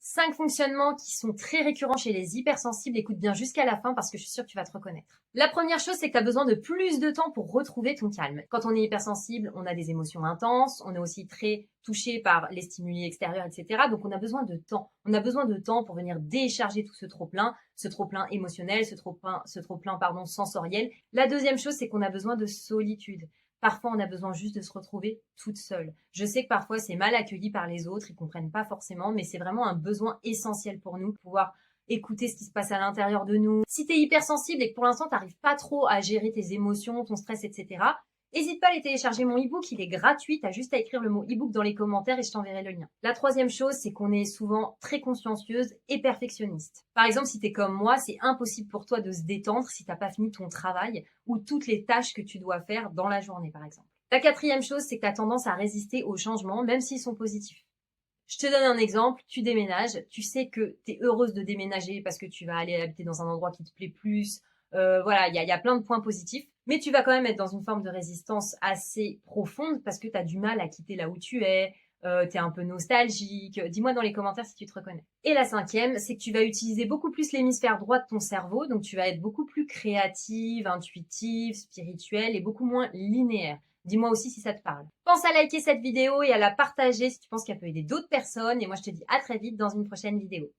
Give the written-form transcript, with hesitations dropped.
5 fonctionnements qui sont très récurrents chez les hypersensibles. Écoute bien jusqu'à la fin parce que je suis sûre que tu vas te reconnaître. La première chose, c'est que tu as besoin de plus de temps pour retrouver ton calme. Quand on est hypersensible, on a des émotions intenses, on est aussi très touché par les stimuli extérieurs, etc. Donc on a besoin de temps. On a besoin de temps pour venir décharger tout ce trop-plein émotionnel, ce trop-plein, sensoriel. La deuxième chose, c'est qu'on a besoin de solitude. Parfois, on a besoin juste de se retrouver toute seule. Je sais que parfois, c'est mal accueilli par les autres, ils comprennent pas forcément, mais c'est vraiment un besoin essentiel pour nous, pouvoir écouter ce qui se passe à l'intérieur de nous. Si tu es hypersensible et que pour l'instant, tu n'arrives pas trop à gérer tes émotions, ton stress, etc., n'hésite pas à aller télécharger mon e-book, il est gratuit, tu as juste à écrire le mot e-book dans les commentaires et je t'enverrai le lien. La troisième chose, c'est qu'on est souvent très consciencieuse et perfectionniste. Par exemple, si tu es comme moi, c'est impossible pour toi de se détendre si tu n'as pas fini ton travail ou toutes les tâches que tu dois faire dans la journée, par exemple. La quatrième chose, c'est que tu as tendance à résister aux changements, même s'ils sont positifs. Je te donne un exemple, tu déménages, tu sais que tu es heureuse de déménager parce que tu vas aller habiter dans un endroit qui te plaît plus. Voilà, il y a plein de points positifs, mais tu vas quand même être dans une forme de résistance assez profonde parce que tu as du mal à quitter là où tu es, tu es un peu nostalgique. Dis-moi dans les commentaires si tu te reconnais. Et la cinquième, c'est que tu vas utiliser beaucoup plus l'hémisphère droit de ton cerveau, donc tu vas être beaucoup plus créative, intuitive, spirituelle et beaucoup moins linéaire. Dis-moi aussi si ça te parle. Pense à liker cette vidéo et à la partager si tu penses qu'elle peut aider d'autres personnes. Et moi, je te dis à très vite dans une prochaine vidéo.